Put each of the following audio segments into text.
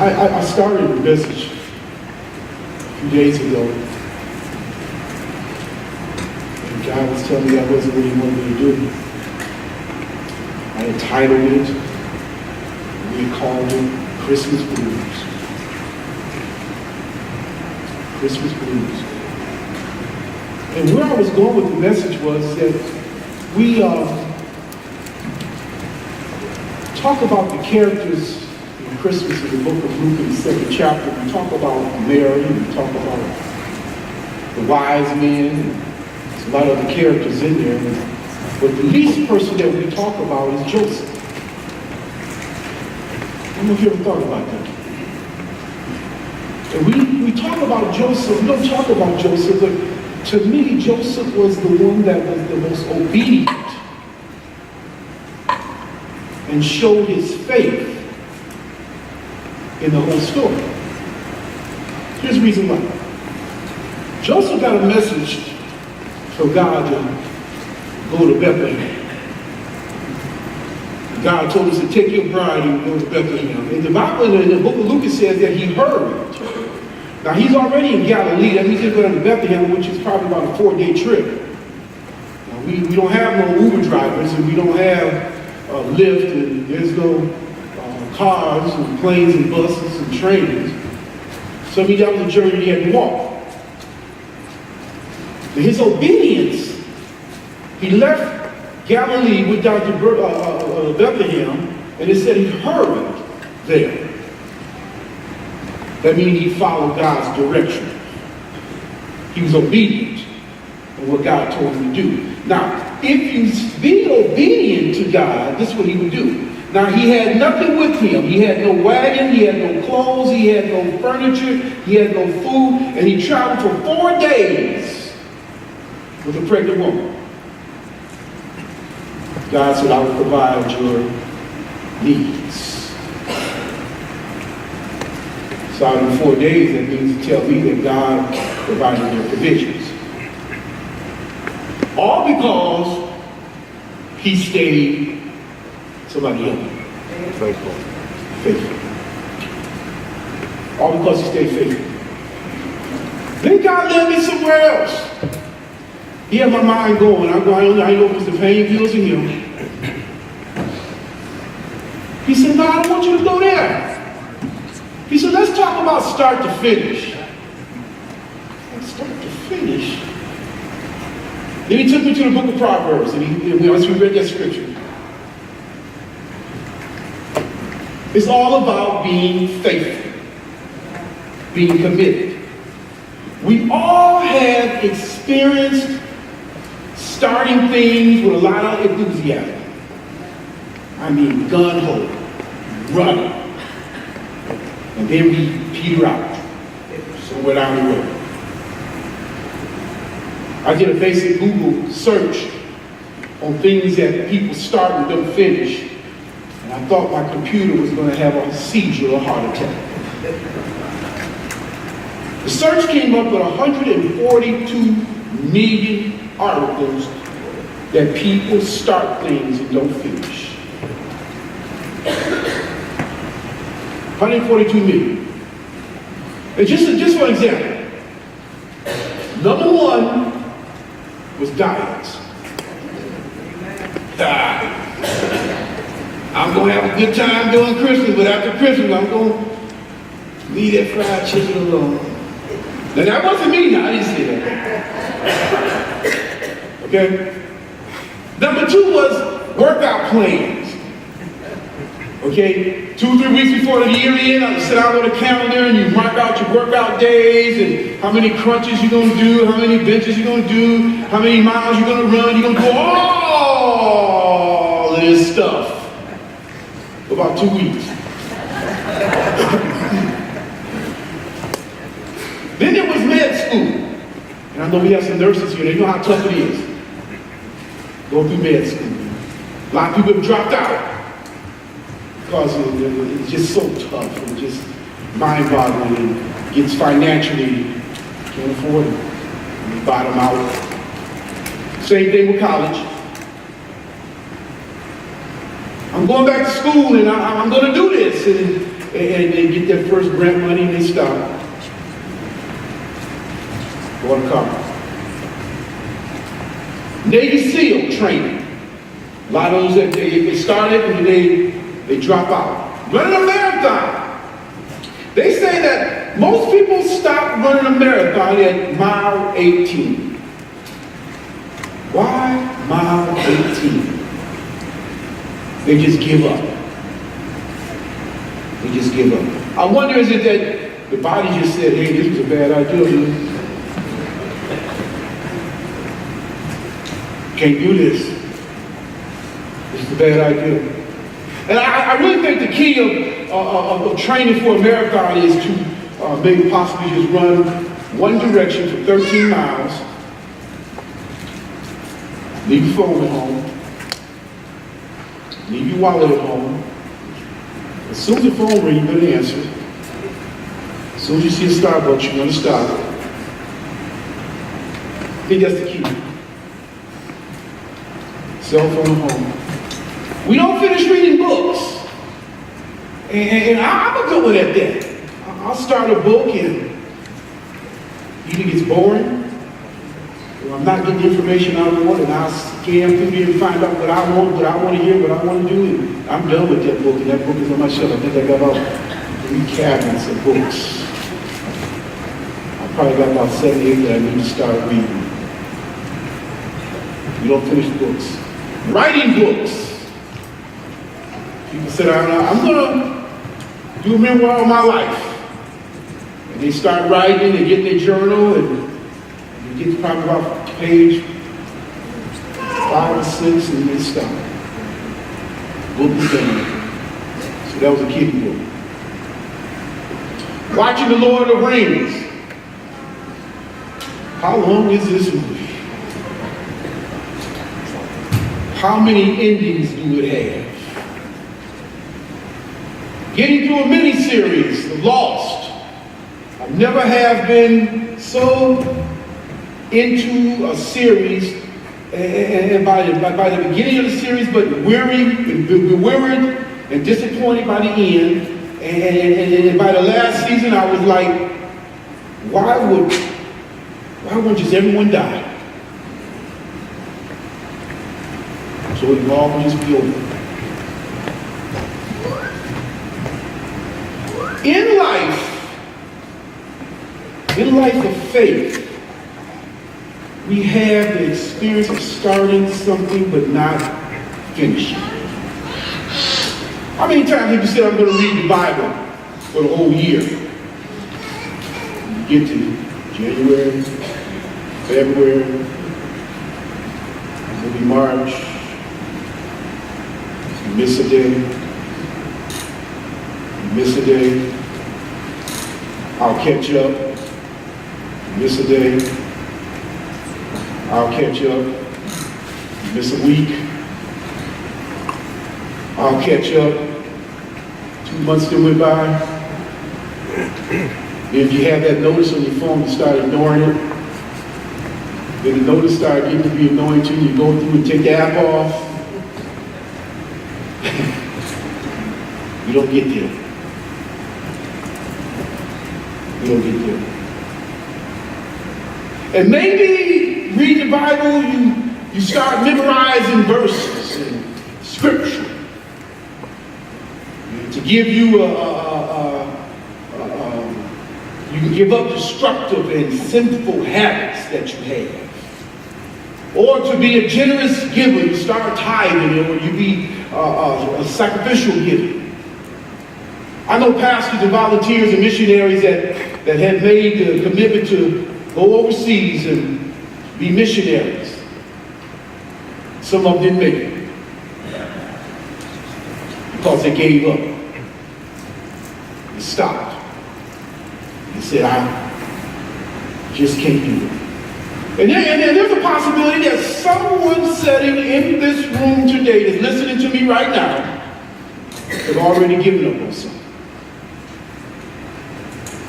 I started a message a few days ago, and God was telling me that wasn't what He wanted me to do. I entitled it, we called it Christmas Blues. Christmas Blues. And where I was going with the message was that we talk about the characters in Christmas in the book of Luke in the 2nd chapter. We talk about Mary, we talk about the wise men, there's a lot of the characters in there. But the least person that we talk about is Joseph. I don't know if you ever thought about that. And we talk about Joseph, we don't talk about Joseph, but to me, Joseph was the one that was the most obedient and showed his faith in the whole story. Here's the reason why. Joseph got a message from God to go to Bethlehem. God told us to take your bride and go to Bethlehem. And the Bible in the book of Luke says that he hurried. Now he's already in Galilee. That means he's going to Bethlehem, which is probably about a 4-day trip. Now, we don't have no Uber drivers, and we don't have Lyft, and there's no cars and planes and buses and trains. So that was a journey he had to walk. And his obedience, he left Galilee, went down to Bethlehem, and it said he hurried there. That means he followed God's direction. He was obedient in what God told him to do. Now, if you be obedient to God, this is what he would do. Now, he had nothing with him. He had no wagon, he had no clothes, he had no furniture, he had no food, and he traveled for 4 days with a pregnant woman. God said, I will provide your needs. So out of 4 days, that means to tell me that God provided their provisions. All because he stayed, somebody help me. Faithful. Faithful. All because he stayed faithful. Then God led me somewhere else. He had my mind going. I know if it's the pain pills in him. He said, no, I don't want you to go there. He said, let's talk about start to finish. And start to finish. Then he took me to the book of Proverbs, and we read that scripture. It's all about being faithful, being committed. We all have experienced starting things with a lot of enthusiasm. I mean, gun-ho, running. And then we peter out somewhere down the road. I did a basic Google search on things that people start and don't finish. And I thought my computer was going to have a seizure or heart attack. The search came up with 142 million articles that people start things and don't finish. 142 million. And just for example, number one was diets. I'm going to have a good time doing Christmas, but after Christmas, I'm going to leave that fried chicken alone. Now, that wasn't me. Now, I didn't say that. Okay? Number two was workout plans. Okay? 2-3 weeks before the year end, I sit out on the calendar and you mark out your workout days and how many crunches you're going to do, how many benches you're going to do, how many miles you're going to run. You're going to do all of this stuff for about 2 weeks. Then there was med school. And I know we have some nurses here. They know how tough it is. Go through med school. A lot of people have dropped out because it's just so tough and just mind-boggling and gets financially, can't afford it. And they bottom out. Same thing with college. I'm going back to school and I'm going to do this. and they get their first grant money and they stop. Go on car. Navy SEAL training. A lot of those that they started and they drop out. Running a marathon. They say that most people stop running a marathon at mile 18. Why mile 18? They just give up. They just give up. I wonder, is it that the body just said, hey, this was a bad idea. Can't do this. This is a bad idea. And I really think the key of training for a marathon is to maybe possibly just run one direction for 13 miles, leave your phone at home, leave your wallet at home. As soon as the phone rings, you're going to answer. As soon as you see a Starbucks, you're going to stop. I think that's the key. Cell phone at home. We don't finish reading books. And I'm a good one at that. I'll start a book and either it gets boring, or I'm not getting the information I want, and I'll scan through there and find out what I want to hear, what I want to do, and I'm done with that book, and that book is on my shelf. I think I got about 3 cabinets of books. I probably got about 7 or 8 that I need to start reading. We don't finish books. Writing books. People said, I'm going to do a memoir of my life. And they start writing, they get their journal, and they get to probably about page 5 or 6, and they stop. Book is done. So that was a kiddie book. Watching The Lord of the Rings. How long is this movie? How many endings do it have? Getting through a mini-series, The Lost. I never have been so into a series, and by the beginning of the series, but bewildered and disappointed by the end. And by the last season, I was like, why wouldn't just everyone die? So it will all just be over. In life of faith, we have the experience of starting something but not finishing. How many times have you said, I'm going to read the Bible for the whole year? You get to January, February, maybe March. You miss a day. You miss a day. I'll catch up. You miss a day. I'll catch up. You miss a week. I'll catch up. 2 months still went by. If you have that notice on your phone, you start ignoring it. Then the notice started getting to be annoying to you. You go through and take the app off. You don't get there. You don't get there. And maybe read the Bible, you start memorizing verses and scripture to give you you can give up destructive and sinful habits that you have. Or to be a generous giver, you start tithing, or you be a sacrificial giver. I know pastors and volunteers and missionaries that have made the commitment to go overseas and be missionaries. Some of them didn't make it because they gave up. They stopped. They said, I just can't do it. And there's a possibility that someone sitting in this room today that's listening to me right now have already given up on something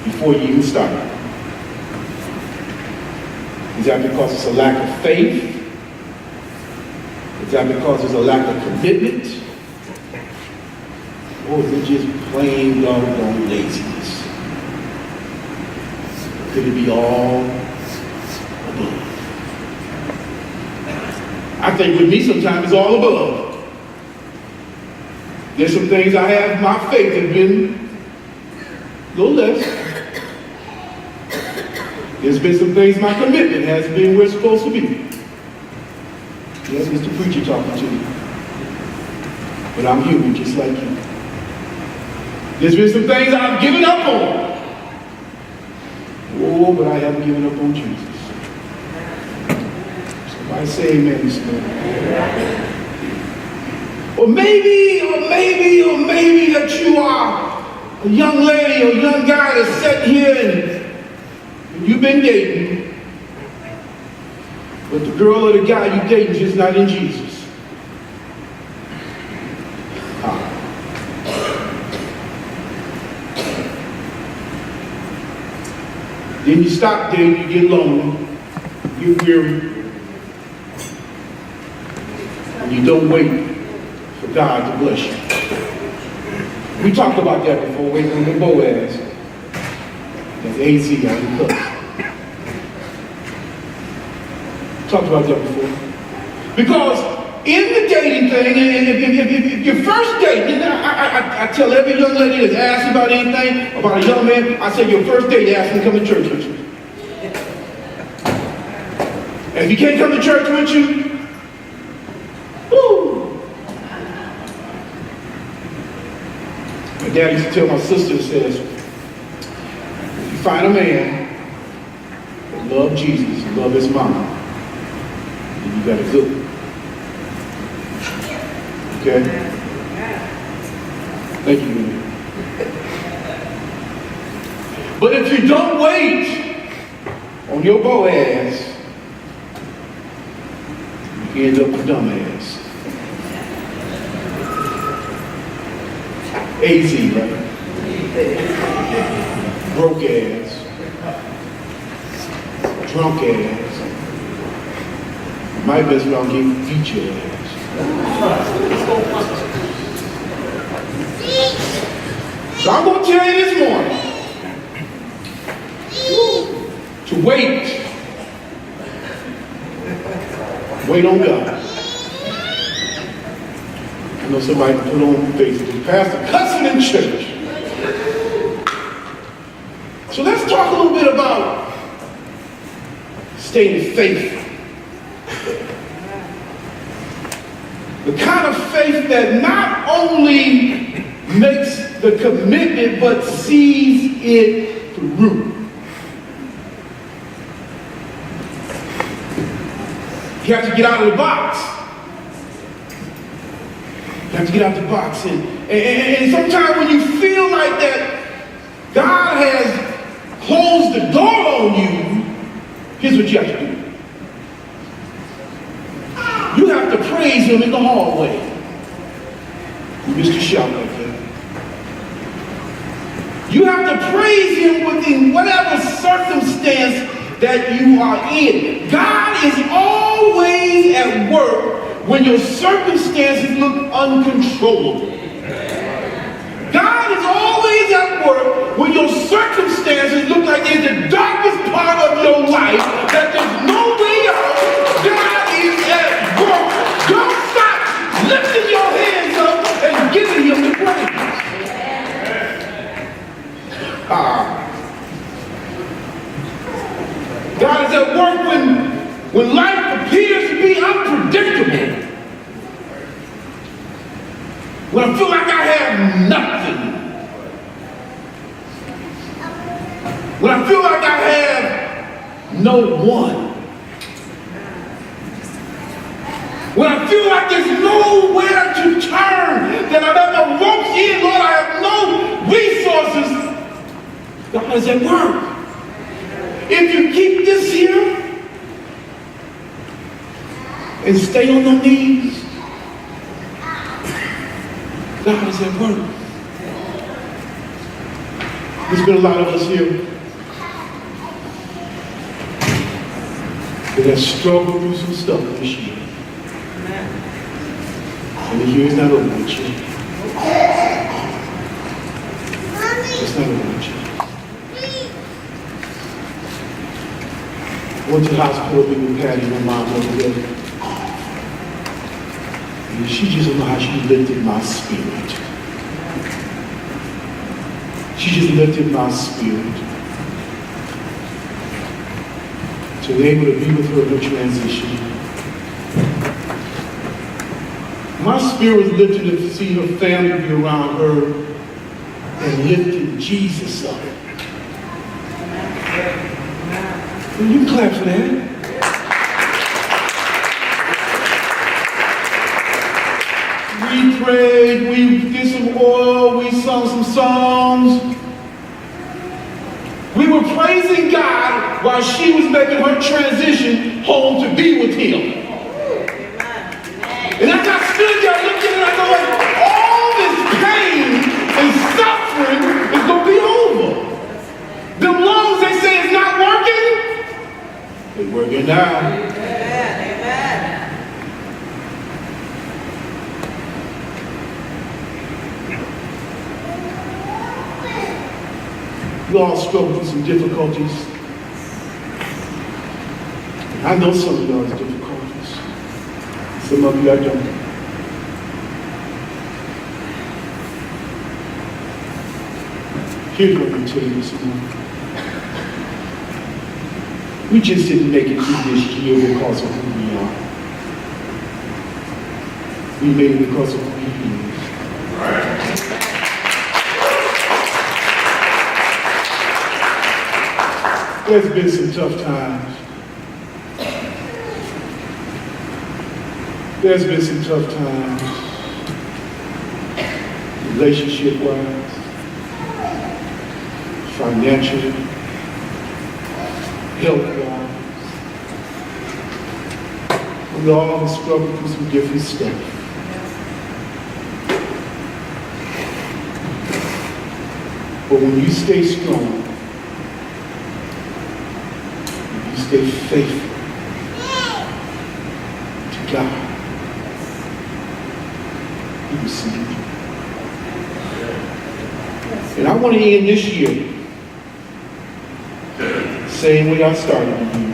before you even started. Is that because it's a lack of faith? Is that because there's a lack of commitment? Or is it just plain doggone laziness? Could it be all above? I think with me sometimes it's all above. There's some things I have, my faith has been a little less. There's been some things my commitment has been where it's supposed to be. Yes, Mr. Preacher talking to you. But I'm human just like you. There's been some things I've given up on. Oh, but I haven't given up on Jesus. Somebody say amen this morning. Or maybe that you are a young lady or a young guy that's sitting here and you've been dating, but the girl or the guy you dating just not in Jesus. Then you stop dating, you get lonely, you get weary, and you don't wait for God to bless you. We talked about that before, waiting on the Boaz. That's AZ on the cuss. Talked about that before. Because in the dating thing, if you're first dating, I tell every young lady that's asking about anything, about a young man, I say your first date, ask him to come to church with you. And if he can't come to church with you, woo. My dad used to tell my sister, says, if you find a man that loves Jesus, love his mama, then you got a good one. Okay? Thank you. But if you don't wait on your Boaz, you end up a dumbass. AZ, right? Broke ass. Drunk ass. My best friend gave beat your ass. So I'm going to tell you this morning to wait. Wait on God. I know somebody put on Facebook, Pastor cussing in church. So let's talk a little bit about staying faithful. The kind of faith that not only makes the commitment, but sees it through. You have to get out of the box. You have to get out of the box. And sometimes when you feel like that God has closed the door on you, here's what you have to do. You have to praise him in the hallway. You missed your shout like that. You have to praise him within whatever circumstance that you are in. God is always at work when your circumstances look uncontrollable. God is always at work when your circumstances look like they're the darkest part of your life, that there's no way out. God is at work. Don't stop lifting your hands up and giving him the praise. God is at work when life appears to be unpredictable. When I feel like I have nothing. When I feel like I have no one. When I feel like there's nowhere to turn, that I've got no ropes in, Lord, I have no resources. God is at work. If you keep this here and stay on your knees, God is at work. There's been a lot of us here that have struggled through some stuff this year. And the year is not over with you. It's not about you. I went to the hospital with Patty, my mom, over there. And she just don't know how she lifted my spirit. She just lifted my spirit. To be able to be with her in her transition. My spirit was lifted to see her family be around her and lifting Jesus up. Well, you clap for that. We prayed, we did some oil, we sung some songs. We were praising God while she was making her transition home to be with Him. And as I stood there looking and I go, all this pain and suffering is going to be over. Them lungs they say is not working, they're working now. Amen. We all struggle with some difficulties. I know some of y'all's difficulties. Some of you I don't. Here's what I'm telling you this morning. We just didn't make it through this year because of who we are. We made it because of who He is. There's been some tough times. There's been some tough times, relationship-wise, financially, health-wise. We all struggle through some different stuff. But when you stay strong, you stay faithful to God, He will see you. And I want to end this year same way I started the year.